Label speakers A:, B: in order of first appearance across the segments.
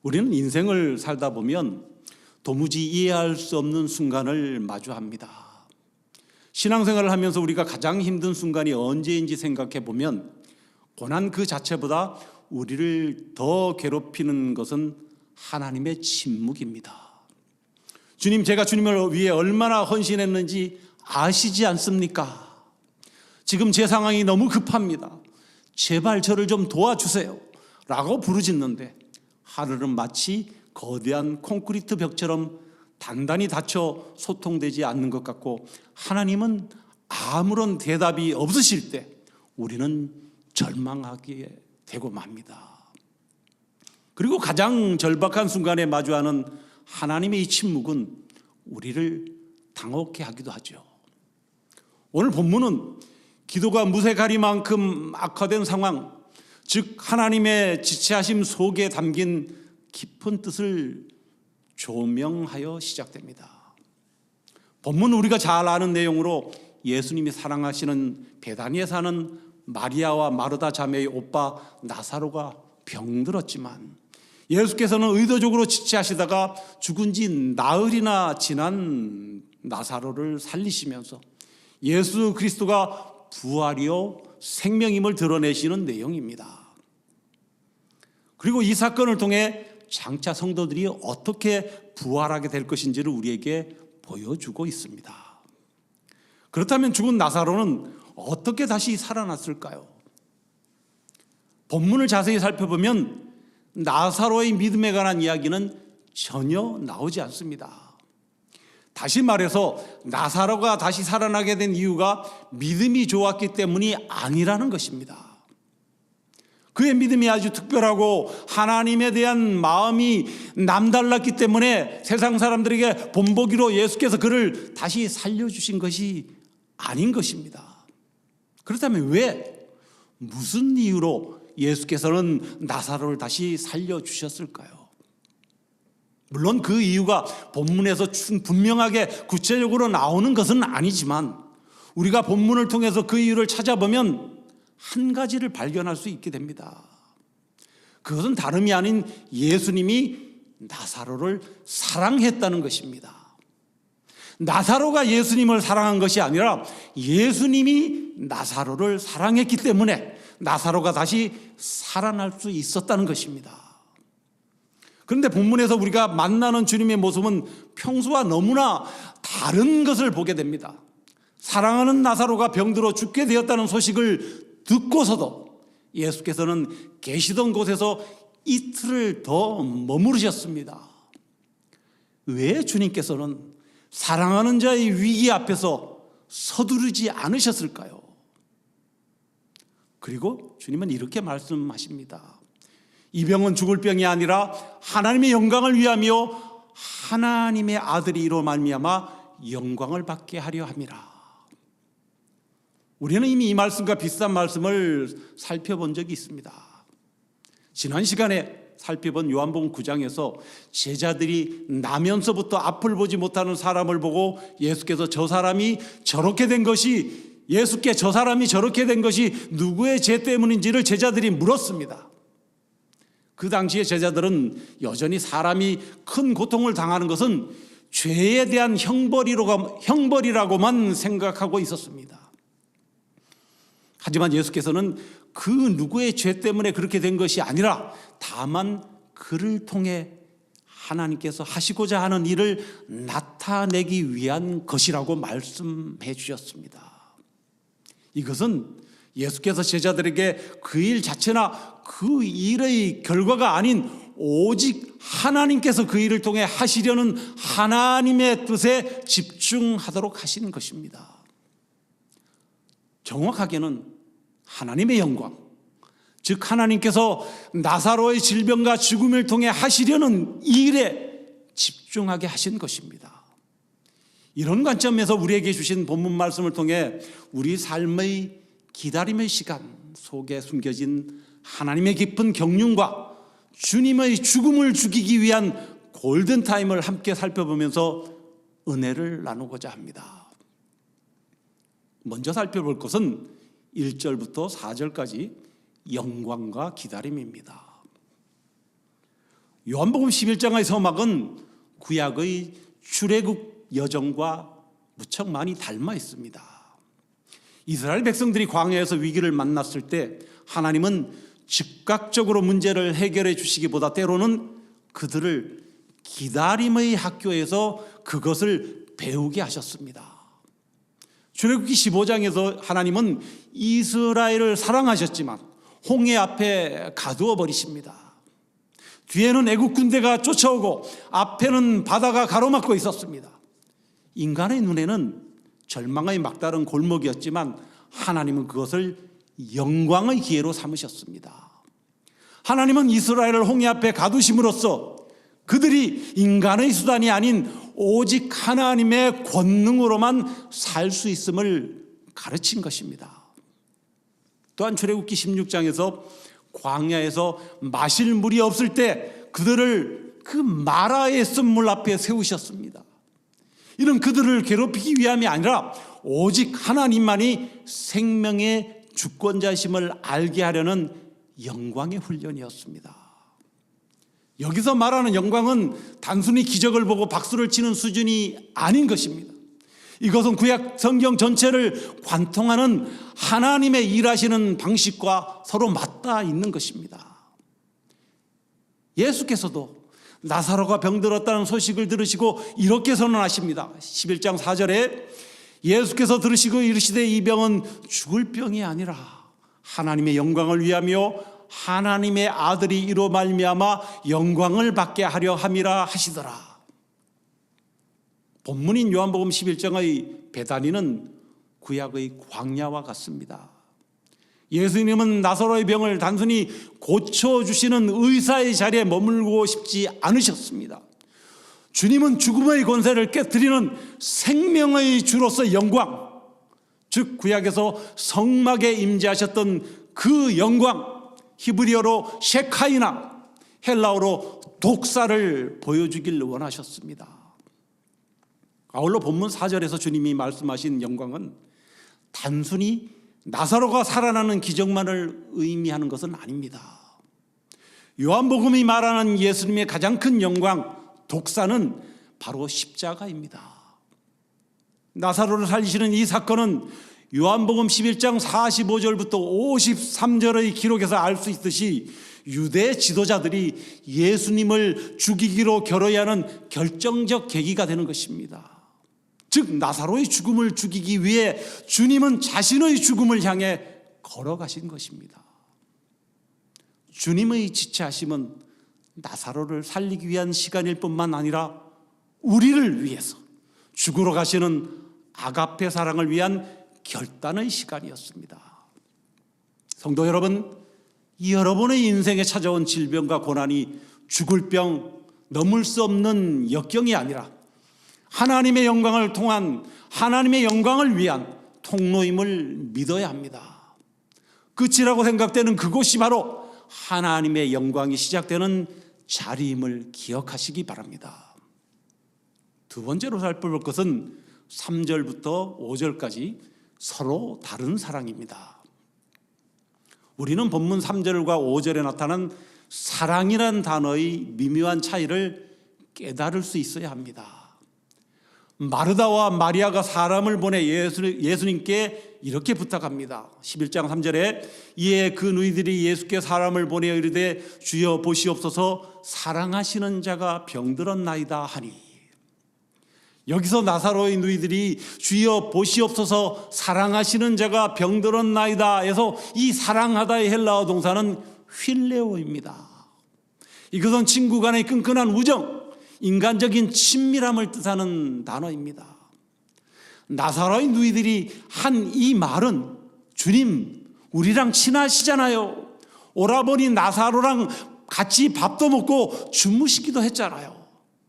A: 우리는 인생을 살다 보면 도무지 이해할 수 없는 순간을 마주합니다. 신앙생활을 하면서 우리가 가장 힘든 순간이 언제인지 생각해 보면 고난 그 자체보다 우리를 더 괴롭히는 것은 하나님의 침묵입니다. 주님, 제가 주님을 위해 얼마나 헌신했는지 아시지 않습니까? 지금 제 상황이 너무 급합니다. 제발 저를 좀 도와주세요 라고 부르짖는데 하늘은 마치 거대한 콘크리트 벽처럼 단단히 닫혀 소통되지 않는 것 같고, 하나님은 아무런 대답이 없으실 때 우리는 절망하게 되고 맙니다. 그리고 가장 절박한 순간에 마주하는 하나님의 이 침묵은 우리를 당혹해 하기도 하죠. 오늘 본문은 기도가 무쇠가리만큼 악화된 상황, 즉 하나님의 지체하심 속에 담긴 깊은 뜻을 조명하여 시작됩니다. 본문 우리가 잘 아는 내용으로 예수님이 사랑하시는 베다니에 사는 마리아와 마르다 자매의 오빠 나사로가 병들었지만 예수께서는 의도적으로 지체하시다가 죽은 지 나흘이나 지난 나사로를 살리시면서 예수 그리스도가 부활이요 생명임을 드러내시는 내용입니다. 그리고 이 사건을 통해 장차 성도들이 어떻게 부활하게 될 것인지를 우리에게 보여주고 있습니다. 그렇다면 죽은 나사로는 어떻게 다시 살아났을까요? 본문을 자세히 살펴보면 나사로의 믿음에 관한 이야기는 전혀 나오지 않습니다. 다시 말해서 나사로가 다시 살아나게 된 이유가 믿음이 좋았기 때문이 아니라는 것입니다. 그의 믿음이 아주 특별하고 하나님에 대한 마음이 남달랐기 때문에 세상 사람들에게 본보기로 예수께서 그를 다시 살려주신 것이 아닌 것입니다. 그렇다면 왜, 무슨 이유로 예수께서는 나사로를 다시 살려주셨을까요? 물론 그 이유가 본문에서 분명하게 구체적으로 나오는 것은 아니지만 우리가 본문을 통해서 그 이유를 찾아보면 한 가지를 발견할 수 있게 됩니다. 그것은 다름이 아닌 예수님이 나사로를 사랑했다는 것입니다. 나사로가 예수님을 사랑한 것이 아니라 예수님이 나사로를 사랑했기 때문에 나사로가 다시 살아날 수 있었다는 것입니다. 그런데 본문에서 우리가 만나는 주님의 모습은 평소와 너무나 다른 것을 보게 됩니다. 사랑하는 나사로가 병들어 죽게 되었다는 소식을 듣고서도 예수께서는 계시던 곳에서 이틀을 더 머무르셨습니다. 왜 주님께서는 사랑하는 자의 위기 앞에서 서두르지 않으셨을까요? 그리고 주님은 이렇게 말씀하십니다. 이 병은 죽을 병이 아니라 하나님의 영광을 위하며 하나님의 아들이 이로 말미암아 영광을 받게 하려 함이라. 우리는 이미 이 말씀과 비슷한 말씀을 살펴본 적이 있습니다. 지난 시간에 살펴본 요한복음 9장에서 제자들이 나면서부터 앞을 보지 못하는 사람을 보고 예수께서 저 사람이 저렇게 된 것이 누구의 죄 때문인지를 제자들이 물었습니다. 그 당시에 제자들은 여전히 사람이 큰 고통을 당하는 것은 죄에 대한 형벌이라고만 생각하고 있었습니다. 하지만 예수께서는 그 누구의 죄 때문에 그렇게 된 것이 아니라 다만 그를 통해 하나님께서 하시고자 하는 일을 나타내기 위한 것이라고 말씀해 주셨습니다. 이것은 예수께서 제자들에게 그 일 자체나 그 일의 결과가 아닌 오직 하나님께서 그 일을 통해 하시려는 하나님의 뜻에 집중하도록 하시는 것입니다. 정확하게는 하나님의 영광, 즉 하나님께서 나사로의 질병과 죽음을 통해 하시려는 일에 집중하게 하신 것입니다. 이런 관점에서 우리에게 주신 본문 말씀을 통해 우리 삶의 기다림의 시간 속에 숨겨진 하나님의 깊은 경륜과 주님의 죽음을 죽이기 위한 골든타임을 함께 살펴보면서 은혜를 나누고자 합니다. 먼저 살펴볼 것은 1절부터 4절까지 영광과 기다림입니다. 요한복음 11장의 서막은 구약의 출애굽 여정과 무척 많이 닮아 있습니다. 이스라엘 백성들이 광야에서 위기를 만났을 때 하나님은 즉각적으로 문제를 해결해 주시기보다 때로는 그들을 기다림의 학교에서 그것을 배우게 하셨습니다. 출애굽기 15장에서 하나님은 이스라엘을 사랑하셨지만 홍해 앞에 가두어 버리십니다. 뒤에는 애국 군대가 쫓아오고 앞에는 바다가 가로막고 있었습니다. 인간의 눈에는 절망의 막다른 골목이었지만 하나님은 그것을 영광의 기회로 삼으셨습니다. 하나님은 이스라엘을 홍해 앞에 가두심으로써 그들이 인간의 수단이 아닌 오직 하나님의 권능으로만 살 수 있음을 가르친 것입니다. 또한 출애굽기 16장에서 광야에서 마실 물이 없을 때 그들을 그 마라의 쓴물 앞에 세우셨습니다. 이는 그들을 괴롭히기 위함이 아니라 오직 하나님만이 생명의 주권자심을 알게 하려는 영광의 훈련이었습니다. 여기서 말하는 영광은 단순히 기적을 보고 박수를 치는 수준이 아닌 것입니다. 이것은 구약 성경 전체를 관통하는 하나님의 일하시는 방식과 서로 맞닿아 있는 것입니다. 예수께서도 나사로가 병들었다는 소식을 들으시고 이렇게 선언하십니다. 11장 4절에 예수께서 들으시고 이르시되 이 병은 죽을 병이 아니라 하나님의 영광을 위하며 하나님의 아들이 이로 말미암아 영광을 받게 하려 함이라 하시더라. 본문인 요한복음 11장의 베다니는 구약의 광야와 같습니다. 예수님은 나사로의 병을 단순히 고쳐주시는 의사의 자리에 머물고 싶지 않으셨습니다. 주님은 죽음의 권세를 깨뜨리는 생명의 주로서 영광, 즉 구약에서 성막에 임재하셨던 그 영광, 히브리어로 셰카이나, 헬라어로 독사를 보여주길 원하셨습니다. 아울러 본문 4절에서 주님이 말씀하신 영광은 단순히 나사로가 살아나는 기적만을 의미하는 것은 아닙니다. 요한복음이 말하는 예수님의 가장 큰 영광, 독사는 바로 십자가입니다. 나사로를 살리시는 이 사건은 요한복음 11장 45절부터 53절의 기록에서 알 수 있듯이 유대 지도자들이 예수님을 죽이기로 결의하는 결정적 계기가 되는 것입니다. 즉 나사로의 죽음을 죽이기 위해 주님은 자신의 죽음을 향해 걸어가신 것입니다. 주님의 지체하심은 나사로를 살리기 위한 시간일 뿐만 아니라 우리를 위해서 죽으러 가시는 아가페 사랑을 위한 결단의 시간이었습니다. 성도 여러분, 여러분의 인생에 찾아온 질병과 고난이 죽을 병, 넘을 수 없는 역경이 아니라 하나님의 영광을 통한 하나님의 영광을 위한 통로임을 믿어야 합니다. 끝이라고 생각되는 그곳이 바로 하나님의 영광이 시작되는 자리임을 기억하시기 바랍니다. 두 번째로 살펴볼 것은 3절부터 5절까지 서로 다른 사랑입니다. 우리는 본문 3절과 5절에 나타난 사랑이라는 단어의 미묘한 차이를 깨달을 수 있어야 합니다. 마르다와 마리아가 사람을 보내 예수님께 이렇게 부탁합니다. 11장 3절에 이에 그 누이들이 예수께 사람을 보내어 이르되 주여 보시옵소서 사랑하시는 자가 병들었나이다 하니. 여기서 나사로의 누이들이 주여 보시옵소서 사랑하시는 자가 병들었나이다 해서 이 사랑하다의 헬라어 동사는 휠레오입니다. 이것은 친구 간의 끈끈한 우정, 인간적인 친밀함을 뜻하는 단어입니다. 나사로의 누이들이 한 이 말은 주님 우리랑 친하시잖아요. 오라버니 나사로랑 같이 밥도 먹고 주무시기도 했잖아요.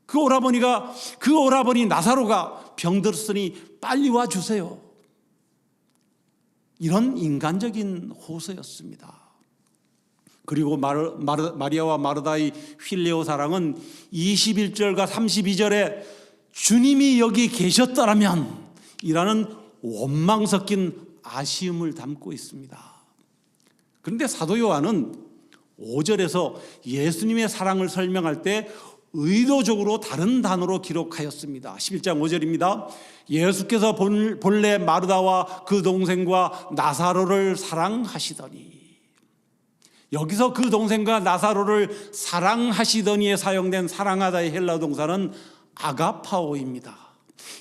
A: 그 오라버니 나사로가 병들었으니 빨리 와주세요. 이런 인간적인 호소였습니다. 그리고 마리아와 마르다의 휠레오 사랑은 21절과 32절에 주님이 여기 계셨더라면 이라는 원망 섞인 아쉬움을 담고 있습니다. 그런데 사도 요한은 5절에서 예수님의 사랑을 설명할 때 의도적으로 다른 단어로 기록하였습니다. 11장 5절입니다. 예수께서 본래 마르다와 그 동생과 나사로를 사랑하시더니, 여기서 그 동생과 나사로를 사랑하시더니에 사용된 사랑하다의 헬라 동사는 아가파오입니다.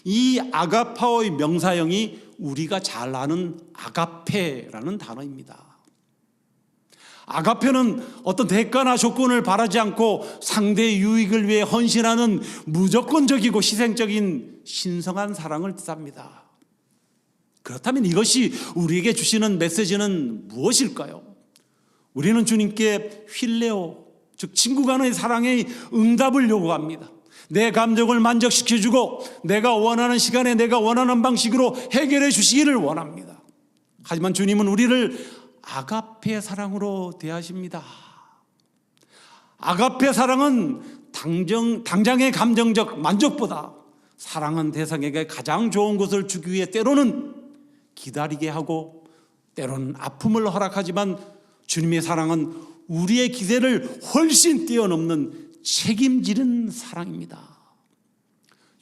A: 이 아가파오의 명사형이 우리가 잘 아는 아가페라는 단어입니다. 아가페는 어떤 대가나 조건을 바라지 않고 상대의 유익을 위해 헌신하는 무조건적이고 희생적인 신성한 사랑을 뜻합니다. 그렇다면 이것이 우리에게 주시는 메시지는 무엇일까요? 우리는 주님께 필레오, 즉 친구 간의 사랑의 응답을 요구합니다. 내 감정을 만족시켜주고 내가 원하는 시간에 내가 원하는 방식으로 해결해 주시기를 원합니다. 하지만 주님은 우리를 아가페 사랑으로 대하십니다. 아가페 사랑은 당장의 감정적 만족보다 사랑한 대상에게 가장 좋은 것을 주기 위해 때로는 기다리게 하고 때로는 아픔을 허락하지만 주님의 사랑은 우리의 기대를 훨씬 뛰어넘는 책임지는 사랑입니다.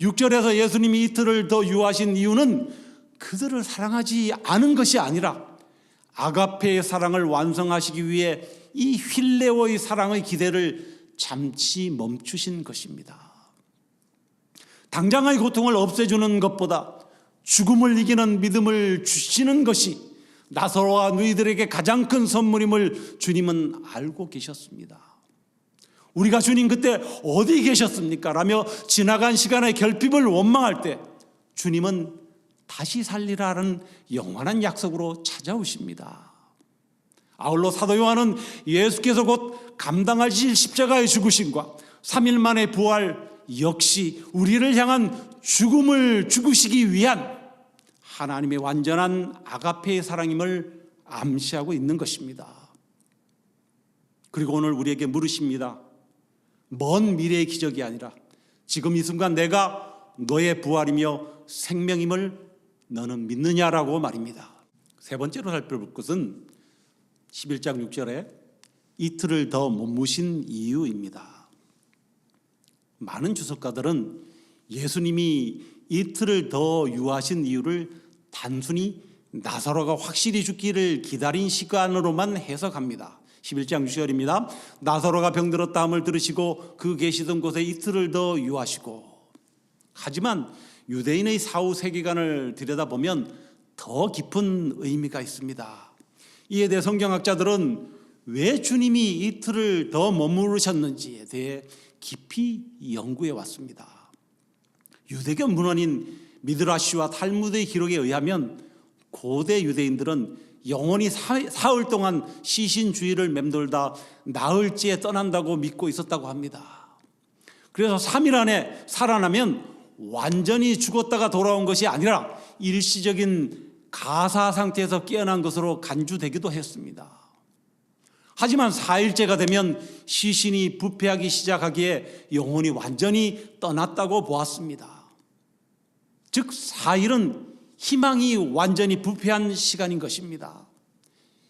A: 6절에서 예수님이 이틀을 더 유하신 이유는 그들을 사랑하지 않은 것이 아니라 아가페의 사랑을 완성하시기 위해 이 휠레오의 사랑의 기대를 잠시 멈추신 것입니다. 당장의 고통을 없애주는 것보다 죽음을 이기는 믿음을 주시는 것이 나사로와 너희들에게 가장 큰 선물임을 주님은 알고 계셨습니다. 우리가 주님 그때 어디 계셨습니까? 라며 지나간 시간의 결핍을 원망할 때 주님은 다시 살리라는 영원한 약속으로 찾아오십니다. 아울러 사도 요한은 예수께서 곧 감당하실 십자가의 죽으심과 3일 만의 부활 역시 우리를 향한 죽음을 죽으시기 위한 하나님의 완전한 아가페의 사랑임을 암시하고 있는 것입니다. 그리고 오늘 우리에게 물으십니다. 먼 미래의 기적이 아니라 지금 이 순간 내가 너의 부활이며 생명임을 너는 믿느냐라고 말입니다. 세 번째로 살펴볼 것은 11장 6절에 이틀을 더 머무신 이유입니다. 많은 주석가들은 예수님이 이틀을 더 유하신 이유를 단순히 나사로가 확실히 죽기를 기다린 시간으로만 해석합니다. 11장 6절입니다. 나사로가 병들었다 함을 들으시고 그 계시던 곳에 이틀을 더 유하시고. 하지만 유대인의 사후 세계관을 들여다보면 더 깊은 의미가 있습니다. 이에 대해 성경학자들은 왜 주님이 이틀을 더 머무르셨는지에 대해 깊이 연구해 왔습니다. 유대교 문헌인 미드라시와 탈무드의 기록에 의하면 고대 유대인들은 영원히 사흘 동안 시신주의를 맴돌다 나흘째에 떠난다고 믿고 있었다고 합니다. 그래서 3일 안에 살아나면 완전히 죽었다가 돌아온 것이 아니라 일시적인 가사 상태에서 깨어난 것으로 간주되기도 했습니다. 하지만 4일째가 되면 시신이 부패하기 시작하기에 영혼이 완전히 떠났다고 보았습니다. 즉 4일은 희망이 완전히 부패한 시간인 것입니다.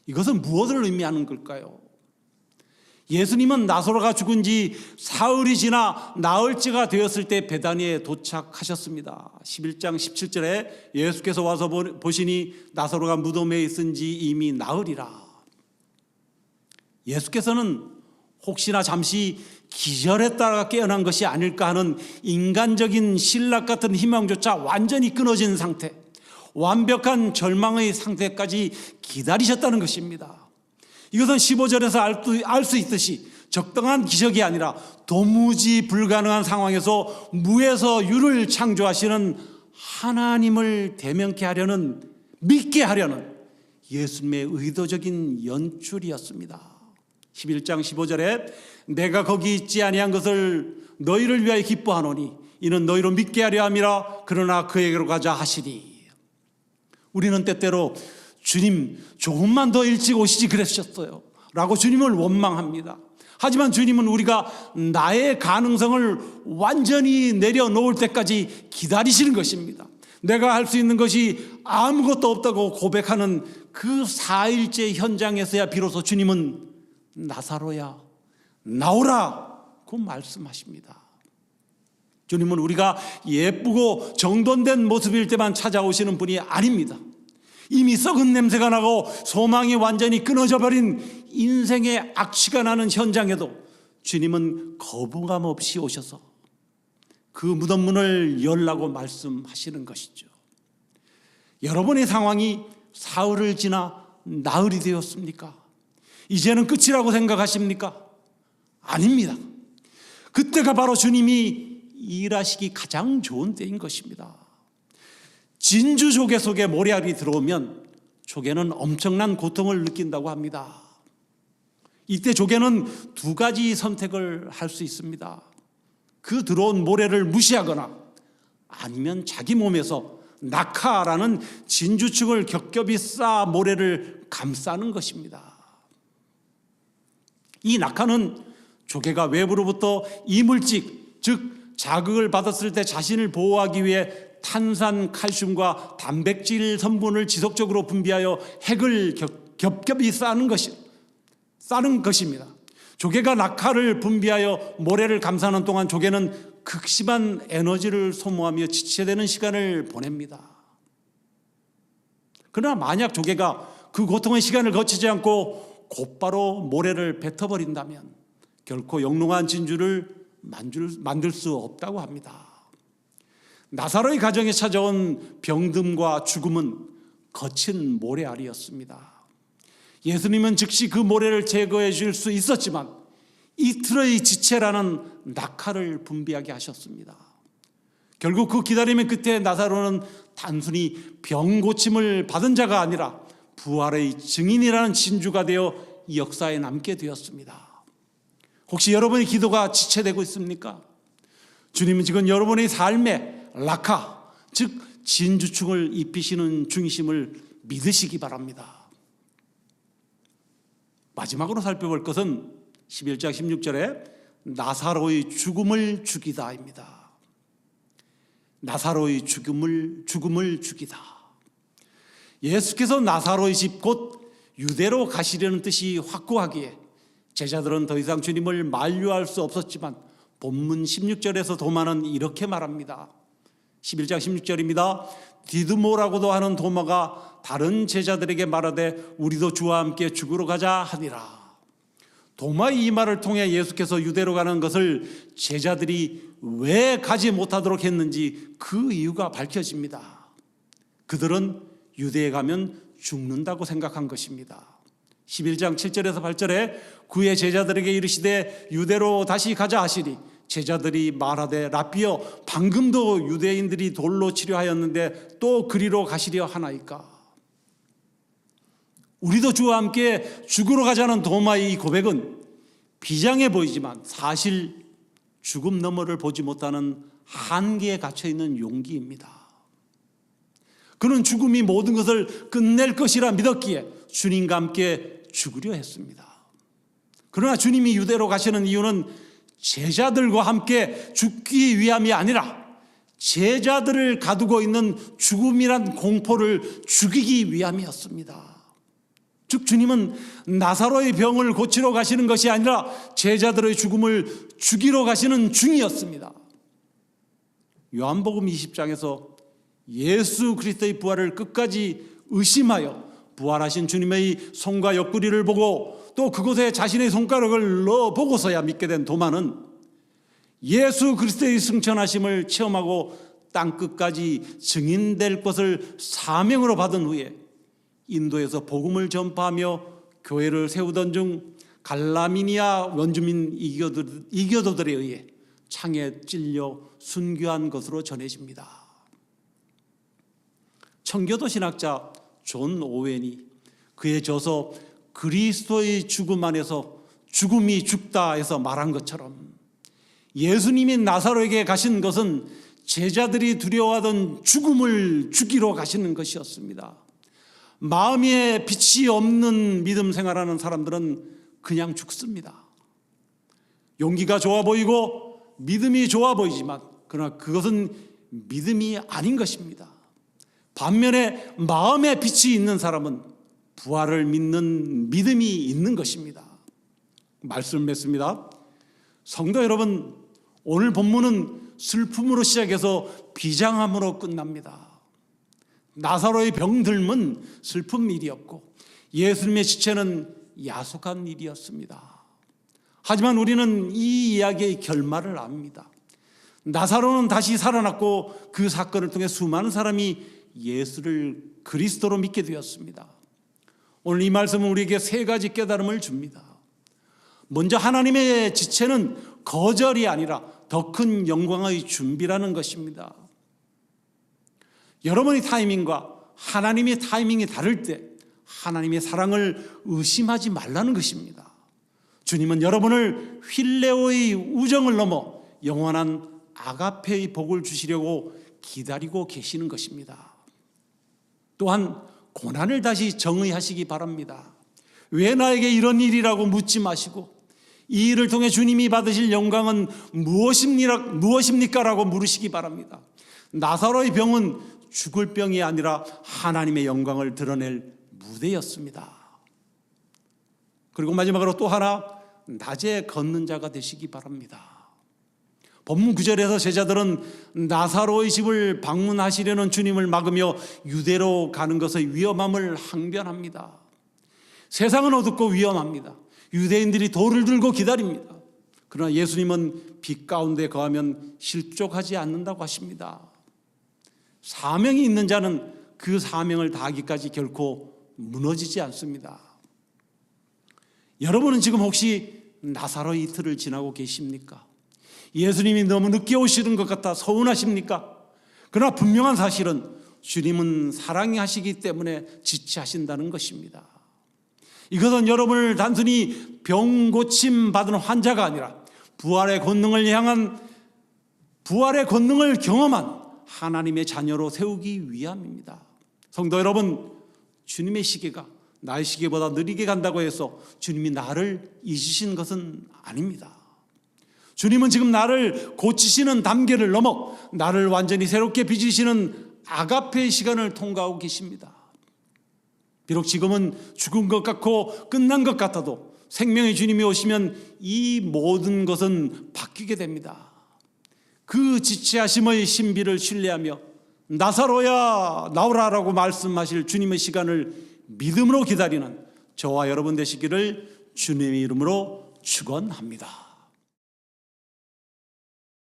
A: 이것은 무엇을 의미하는 걸까요? 예수님은 나사로가 죽은 지 사흘이 지나 나흘째가 되었을 때 베다니에 도착하셨습니다. 11장 17절에 예수께서 와서 보시니 나사로가 무덤에 있은 지 이미 나흘이라. 예수께서는 혹시나 잠시 기절했다가 깨어난 것이 아닐까 하는 인간적인 신락 같은 희망조차 완전히 끊어진 상태, 완벽한 절망의 상태까지 기다리셨다는 것입니다. 이것은 15절에서 알 수 있듯이 적당한 기적이 아니라 도무지 불가능한 상황에서 무에서 유를 창조하시는 하나님을 대면케 하려는, 믿게 하려는 예수님의 의도적인 연출이었습니다. 11장 15절에 내가 거기 있지 아니한 것을 너희를 위하여 기뻐하노니 이는 너희로 믿게 하려 함이라. 그러나 그에게로 가자 하시니. 우리는 때때로 주님 조금만 더 일찍 오시지 그랬었어요 라고 주님을 원망합니다. 하지만 주님은 우리가 나의 가능성을 완전히 내려놓을 때까지 기다리시는 것입니다. 내가 할 수 있는 것이 아무것도 없다고 고백하는 그 4일째 현장에서야 비로소 주님은 나사로야 나오라 고 말씀하십니다. 주님은 우리가 예쁘고 정돈된 모습일 때만 찾아오시는 분이 아닙니다. 이미 썩은 냄새가 나고 소망이 완전히 끊어져 버린 인생의 악취가 나는 현장에도 주님은 거부감 없이 오셔서 그 무덤 문을 열라고 말씀하시는 것이죠. 여러분의 상황이 사흘을 지나 나흘이 되었습니까? 이제는 끝이라고 생각하십니까? 아닙니다. 그때가 바로 주님이 일하시기 가장 좋은 때인 것입니다. 진주 조개 속에 모래알이 들어오면 조개는 엄청난 고통을 느낀다고 합니다. 이때 조개는 두 가지 선택을 할 수 있습니다. 그 들어온 모래를 무시하거나 아니면 자기 몸에서 낙하라는 진주축을 겹겹이 쌓아 모래를 감싸는 것입니다. 이 낙하는 조개가 외부로부터 이물질, 즉 자극을 받았을 때 자신을 보호하기 위해 탄산, 칼슘과 단백질 성분을 지속적으로 분비하여 핵을 겹겹이 쌓는 것입니다. 조개가 낙하를 분비하여 모래를 감싸는 동안 조개는 극심한 에너지를 소모하며 지체되는 시간을 보냅니다. 그러나 만약 조개가 그 고통의 시간을 거치지 않고 곧바로 모래를 뱉어버린다면 결코 영롱한 진주를 만들 수 없다고 합니다. 나사로의 가정에 찾아온 병듦과 죽음은 거친 모래알이었습니다. 예수님은 즉시 그 모래를 제거해 줄 수 있었지만 이틀의 지체라는 낙하를 분비하게 하셨습니다. 결국 그 기다림의 끝에 나사로는 단순히 병 고침을 받은 자가 아니라 부활의 증인이라는 진주가 되어 이 역사에 남게 되었습니다. 혹시 여러분의 기도가 지체되고 있습니까? 주님은 지금 여러분의 삶에 낙하, 즉 진주충을 입히시는 중이심을 믿으시기 바랍니다. 마지막으로 살펴볼 것은 11장 16절에 나사로의 죽음을 죽이다입니다. 나사로의 죽음을 죽이다. 예수께서 나사로의 집 곧 유대로 가시려는 뜻이 확고하기에 제자들은 더 이상 주님을 만류할 수 없었지만 본문 16절에서 도마는 이렇게 말합니다. 11장 16절입니다. 디드모라고도 하는 도마가 다른 제자들에게 말하되 우리도 주와 함께 죽으러 가자 하니라. 도마의 이 말을 통해 예수께서 유대로 가는 것을 제자들이 왜 가지 못하도록 했는지 그 이유가 밝혀집니다. 그들은 유대에 가면 죽는다고 생각한 것입니다. 11장 7절에서 8절에 그의 제자들에게 이르시되 유대로 다시 가자 하시니 제자들이 말하되 라삐여 방금도 유대인들이 돌로 치려하였는데 또 그리로 가시려 하나이까. 우리도 주와 함께 죽으러 가자는 도마의 이 고백은 비장해 보이지만 사실 죽음 너머를 보지 못하는 한계에 갇혀있는 용기입니다. 그는 죽음이 모든 것을 끝낼 것이라 믿었기에 주님과 함께 죽으려 했습니다. 그러나 주님이 유대로 가시는 이유는 제자들과 함께 죽기 위함이 아니라 제자들을 가두고 있는 죽음이란 공포를 죽이기 위함이었습니다. 즉 주님은 나사로의 병을 고치러 가시는 것이 아니라 제자들의 죽음을 죽이러 가시는 중이었습니다. 요한복음 20장에서 예수 그리스도의 부활을 끝까지 의심하여 부활하신 주님의 손과 옆구리를 보고 또 그곳에 자신의 손가락을 넣어보고서야 믿게 된 도마는 예수 그리스도의 승천하심을 체험하고 땅끝까지 증인될 것을 사명으로 받은 후에 인도에서 복음을 전파하며 교회를 세우던 중 갈라미니아 원주민 이교도들에 의해 창에 찔려 순교한 것으로 전해집니다. 청교도 신학자 존 오웬이 그의 저서 그리스도의 죽음 안에서 죽음이 죽다 해서 말한 것처럼 예수님이 나사로에게 가신 것은 제자들이 두려워하던 죽음을 죽이러 가시는 것이었습니다. 마음에 빛이 없는 믿음 생활하는 사람들은 그냥 죽습니다. 용기가 좋아 보이고 믿음이 좋아 보이지만 그러나 그것은 믿음이 아닌 것입니다. 반면에 마음에 빛이 있는 사람은 부활을 믿는 믿음이 있는 것입니다. 말씀을 맺습니다. 성도 여러분, 오늘 본문은 슬픔으로 시작해서 비장함으로 끝납니다. 나사로의 병들면 슬픈 일이었고 예수님의 지체는 야속한 일이었습니다. 하지만 우리는 이 이야기의 결말을 압니다. 나사로는 다시 살아났고 그 사건을 통해 수많은 사람이 예수를 그리스도로 믿게 되었습니다. 오늘 이 말씀은 우리에게 세 가지 깨달음을 줍니다. 먼저 하나님의 지체는 거절이 아니라 더 큰 영광의 준비라는 것입니다. 여러분의 타이밍과 하나님의 타이밍이 다를 때 하나님의 사랑을 의심하지 말라는 것입니다. 주님은 여러분을 휠레오의 우정을 넘어 영원한 아가페의 복을 주시려고 기다리고 계시는 것입니다. 또한 고난을 다시 정의하시기 바랍니다. 왜 나에게 이런 일이라고 묻지 마시고 이 일을 통해 주님이 받으실 영광은 무엇입니까? 라고 물으시기 바랍니다. 나사로의 병은 죽을 병이 아니라 하나님의 영광을 드러낼 무대였습니다. 그리고 마지막으로 또 하나, 낮에 걷는 자가 되시기 바랍니다. 본문 9절에서 제자들은 나사로의 집을 방문하시려는 주님을 막으며 유대로 가는 것의 위험함을 항변합니다. 세상은 어둡고 위험합니다. 유대인들이 돌을 들고 기다립니다. 그러나 예수님은 빛 가운데 거하면 실족하지 않는다고 하십니다. 사명이 있는 자는 그 사명을 다하기까지 결코 무너지지 않습니다. 여러분은 지금 혹시 나사로의 이틀을 지나고 계십니까? 예수님이 너무 늦게 오시는 것 같아 서운하십니까? 그러나 분명한 사실은 주님은 사랑하시기 때문에 지체하신다는 것입니다. 이것은 여러분을 단순히 병 고침 받은 환자가 아니라 부활의 권능을 경험한 하나님의 자녀로 세우기 위함입니다. 성도 여러분, 주님의 시계가 나의 시계보다 느리게 간다고 해서 주님이 나를 잊으신 것은 아닙니다. 주님은 지금 나를 고치시는 단계를 넘어 나를 완전히 새롭게 빚으시는 아가페의 시간을 통과하고 계십니다. 비록 지금은 죽은 것 같고 끝난 것 같아도 생명의 주님이 오시면 이 모든 것은 바뀌게 됩니다. 그 지체하심의 신비를 신뢰하며 나사로야 나오라라고 말씀하실 주님의 시간을 믿음으로 기다리는 저와 여러분 되시기를 주님의 이름으로 축원합니다.